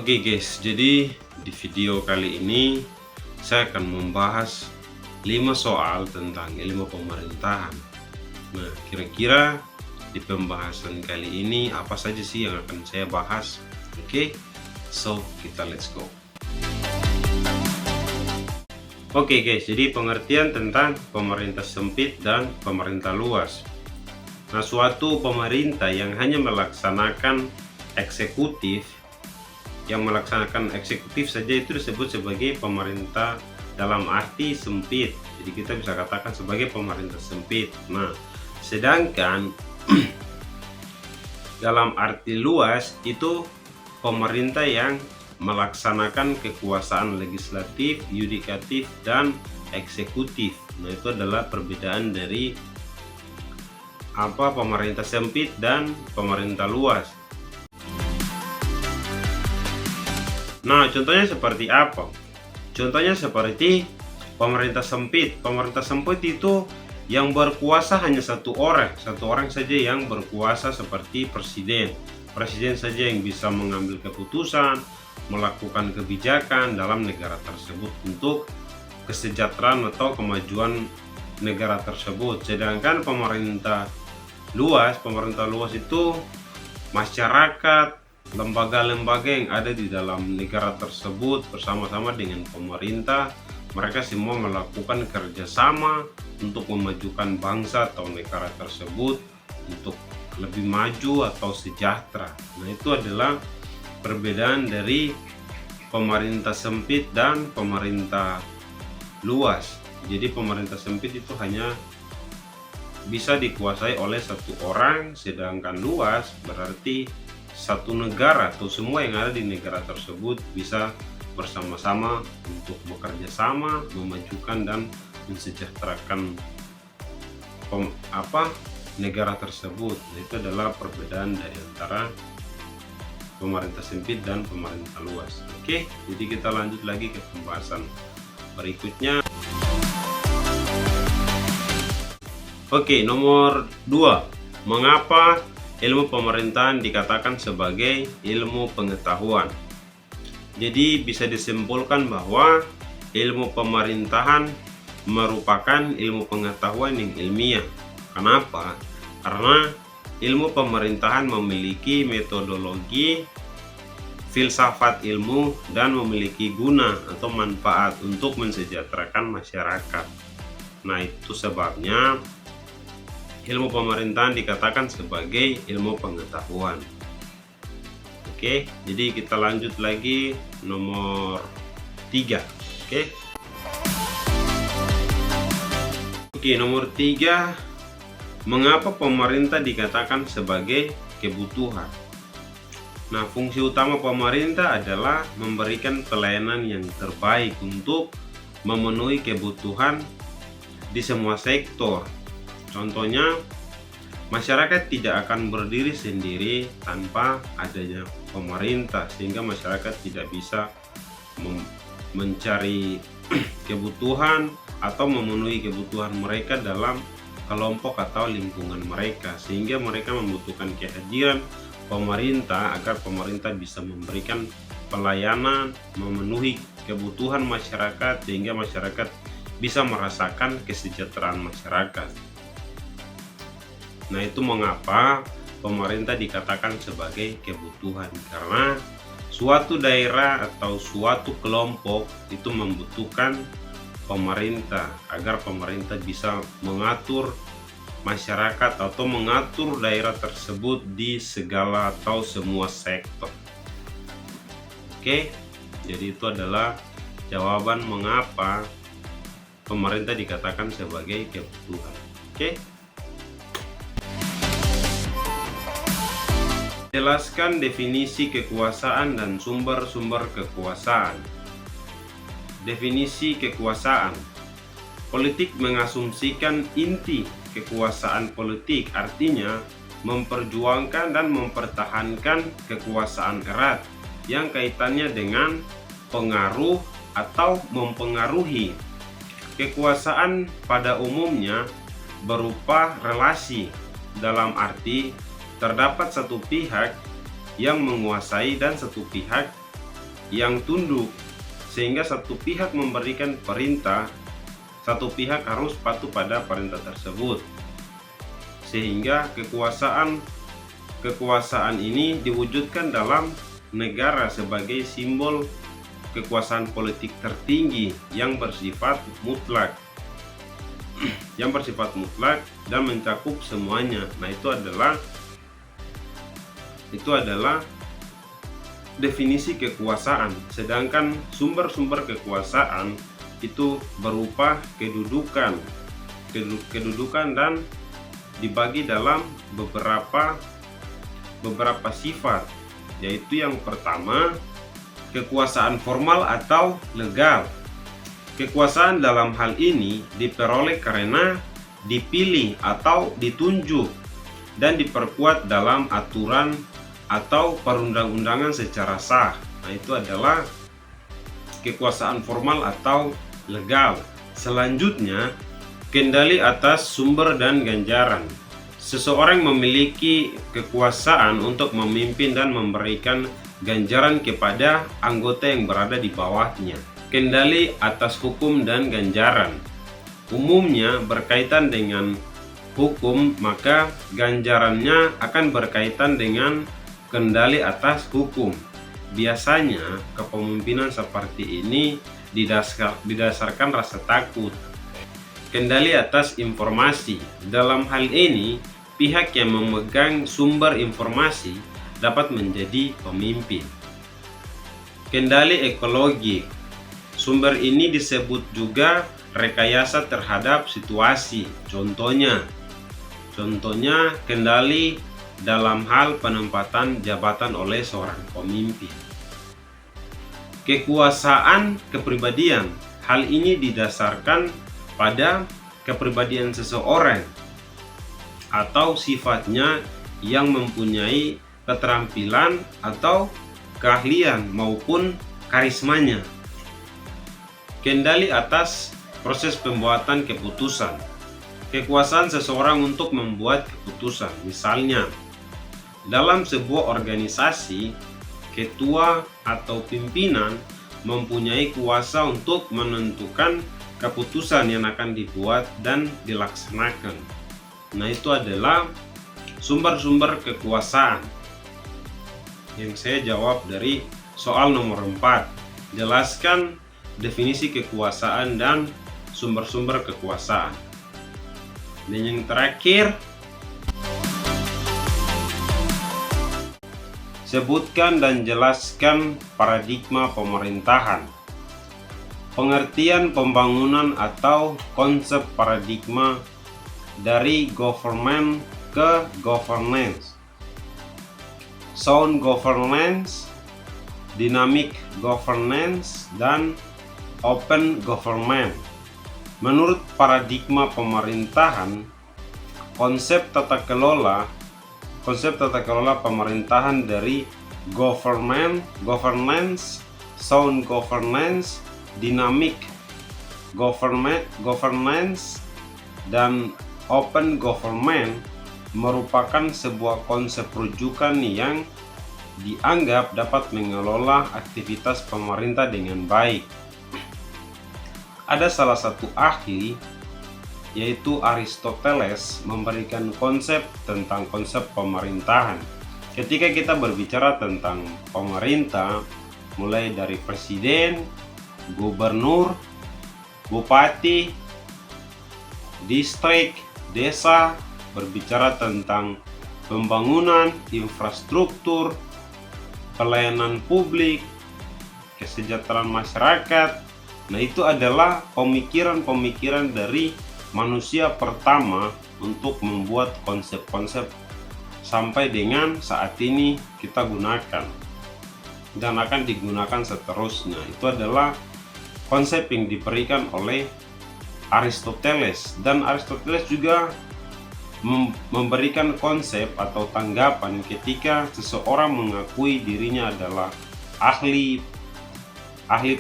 Oke guys, jadi di video kali ini saya akan membahas 5 soal tentang ilmu pemerintahan. Nah, kira-kira di pembahasan kali ini apa saja sih yang akan saya bahas? Oke, so kita let's go. Oke guys, jadi pengertian tentang pemerintah sempit dan pemerintah luas. Nah, suatu pemerintah yang hanya melaksanakan eksekutif saja itu disebut sebagai pemerintah dalam arti sempit. Jadi kita bisa katakan sebagai pemerintah sempit. Nah, sedangkan dalam arti luas itu pemerintah yang melaksanakan kekuasaan legislatif, yudikatif, dan eksekutif. Nah, itu adalah perbedaan dari pemerintah sempit dan pemerintah luas. Nah, contohnya seperti apa? Contohnya seperti pemerintah sempit. Pemerintah sempit itu yang berkuasa hanya satu orang saja yang berkuasa, seperti presiden. Presiden saja yang bisa mengambil keputusan, melakukan kebijakan dalam negara tersebut untuk kesejahteraan atau kemajuan negara tersebut. Sedangkan pemerintah luas itu masyarakat, lembaga-lembaga yang ada di dalam negara tersebut bersama-sama dengan pemerintah. Mereka semua melakukan kerjasama untuk memajukan bangsa atau negara tersebut untuk lebih maju atau sejahtera. Nah, itu adalah perbedaan dari pemerintah sempit dan pemerintah luas. Jadi pemerintah sempit itu hanya bisa dikuasai oleh satu orang, sedangkan luas berarti satu negara atau semua yang ada di negara tersebut bisa bersama-sama untuk bekerja sama, memajukan dan mensejahterakan negara tersebut. Itu adalah perbedaan dari antara pemerintah sempit dan pemerintah luas. Oke, jadi kita lanjut lagi ke pembahasan berikutnya. Oke, nomor 2. Mengapa ilmu pemerintahan dikatakan sebagai ilmu pengetahuan? Jadi bisa disimpulkan bahwa ilmu pemerintahan merupakan ilmu pengetahuan yang ilmiah. Kenapa? Karena ilmu pemerintahan memiliki metodologi, filsafat ilmu, dan memiliki guna atau manfaat untuk mensejahterakan masyarakat. Nah, itu sebabnya ilmu pemerintahan dikatakan sebagai ilmu pengetahuan. Oke, jadi kita lanjut lagi nomor 3. Oke, nomor 3. Mengapa pemerintah dikatakan sebagai kebutuhan? Nah, fungsi utama pemerintah adalah memberikan pelayanan yang terbaik untuk memenuhi kebutuhan di semua sektor. Contohnya, masyarakat tidak akan berdiri sendiri tanpa adanya pemerintah, sehingga masyarakat tidak bisa mencari kebutuhan atau memenuhi kebutuhan mereka dalam kelompok atau lingkungan mereka, sehingga mereka membutuhkan kehadiran pemerintah agar pemerintah bisa memberikan pelayanan, memenuhi kebutuhan masyarakat, sehingga masyarakat bisa merasakan kesejahteraan masyarakat. Nah, itu mengapa pemerintah dikatakan sebagai kebutuhan, karena suatu daerah atau suatu kelompok itu membutuhkan pemerintah agar pemerintah bisa mengatur masyarakat atau mengatur daerah tersebut di segala atau semua sektor. Oke, jadi itu adalah jawaban mengapa pemerintah dikatakan sebagai kebutuhan. Oke. Jelaskan definisi kekuasaan dan sumber-sumber kekuasaan. Definisi kekuasaan. Politik mengasumsikan inti kekuasaan politik, artinya memperjuangkan dan mempertahankan kekuasaan erat yang kaitannya dengan pengaruh atau mempengaruhi. Kekuasaan pada umumnya berupa relasi, dalam arti terdapat satu pihak yang menguasai dan satu pihak yang tunduk, sehingga satu pihak memberikan perintah, satu pihak harus patuh pada perintah tersebut. Sehingga kekuasaan ini diwujudkan dalam negara sebagai simbol kekuasaan politik tertinggi yang bersifat mutlak dan mencakup semuanya. Nah, itu adalah definisi kekuasaan. Sedangkan sumber-sumber kekuasaan itu berupa kedudukan dan dibagi dalam beberapa sifat, yaitu yang pertama, kekuasaan formal atau legal. Kekuasaan dalam hal ini diperoleh karena dipilih atau ditunjuk dan diperkuat dalam aturan atau perundang-undangan secara sah. Nah, itu adalah kekuasaan formal atau legal. Selanjutnya, kendali atas sumber dan ganjaran. Seseorang memiliki kekuasaan untuk memimpin dan memberikan ganjaran kepada anggota yang berada di bawahnya. Kendali atas hukum dan ganjaran umumnya berkaitan dengan hukum, maka ganjarannya akan berkaitan dengan kendali atas hukum. Biasanya kepemimpinan seperti ini didasarkan rasa takut. Kendali atas informasi. Dalam hal ini, pihak yang memegang sumber informasi dapat menjadi pemimpin. Kendali ekologi. Sumber ini disebut juga rekayasa terhadap situasi. Contohnya kendali dalam hal penempatan jabatan oleh seorang pemimpin. Kekuasaan kepribadian. Hal ini didasarkan pada kepribadian seseorang atau sifatnya yang mempunyai keterampilan atau keahlian maupun karismanya. Kendali atas proses pembuatan keputusan. Kekuasaan seseorang untuk membuat keputusan. Misalnya, dalam sebuah organisasi, ketua atau pimpinan mempunyai kuasa untuk menentukan keputusan yang akan dibuat dan dilaksanakan. Nah, itu adalah sumber-sumber kekuasaan yang saya jawab dari soal nomor 4. Jelaskan definisi kekuasaan dan sumber-sumber kekuasaan. Dan yang terakhir, sebutkan dan jelaskan paradigma pemerintahan. Pengertian pembangunan atau konsep paradigma dari government ke governance. Sound governance, dynamic governance, dan open government. Menurut paradigma pemerintahan, konsep tata kelola pemerintahan dari governance, sound governance, dynamic governance, dan open government merupakan sebuah konsep rujukan yang dianggap dapat mengelola aktivitas pemerintah dengan baik. Ada salah satu ahli, yaitu Aristoteles, memberikan konsep tentang konsep pemerintahan. Ketika kita berbicara tentang pemerintah, mulai dari presiden, gubernur, bupati, distrik, desa, berbicara tentang pembangunan, infrastruktur, pelayanan publik, kesejahteraan masyarakat. Nah, itu adalah pemikiran-pemikiran dari manusia pertama untuk membuat konsep-konsep sampai dengan saat ini kita gunakan dan akan digunakan seterusnya. Itu adalah konsep yang diberikan oleh Aristoteles, dan Aristoteles juga memberikan konsep atau tanggapan ketika seseorang mengakui dirinya adalah ahli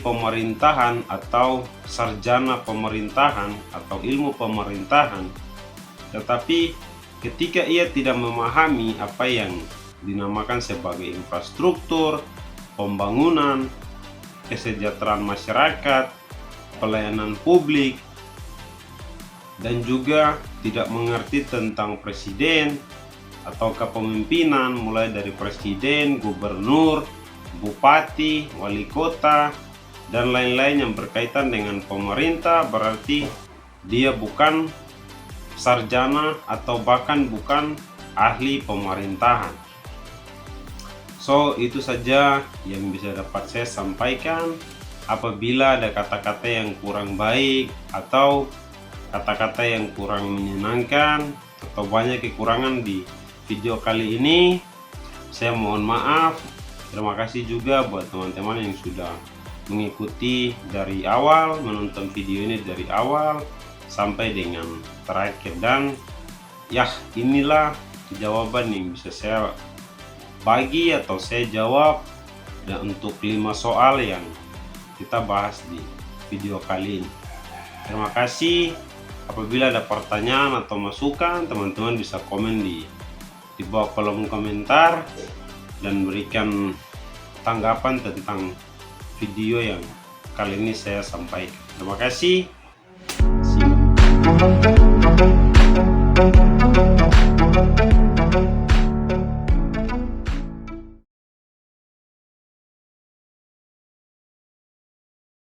pemerintahan atau sarjana pemerintahan atau ilmu pemerintahan, tetapi ketika ia tidak memahami apa yang dinamakan sebagai infrastruktur, pembangunan, kesejahteraan masyarakat, pelayanan publik, dan juga tidak mengerti tentang presiden atau kepemimpinan, mulai dari presiden, gubernur, bupati, wali kota, dan lain-lain yang berkaitan dengan pemerintah, berarti dia bukan sarjana atau bahkan bukan ahli pemerintahan. So, itu saja yang bisa dapat saya sampaikan. Apabila ada kata-kata yang kurang baik atau kata-kata yang kurang menyenangkan atau banyak kekurangan di video kali ini, saya mohon maaf. Terima kasih juga buat teman-teman yang sudah mengikuti dari awal, menonton video ini dari awal sampai dengan terakhir. Dan ya, inilah jawaban yang bisa saya bagi atau saya jawab dan untuk 5 soal yang kita bahas di video kali ini. Terima kasih. Apabila ada pertanyaan atau masukan, teman-teman bisa komen di bawah kolom komentar dan berikan tanggapan tentang video yang kali ini saya sampaikan. Terima kasih. See you.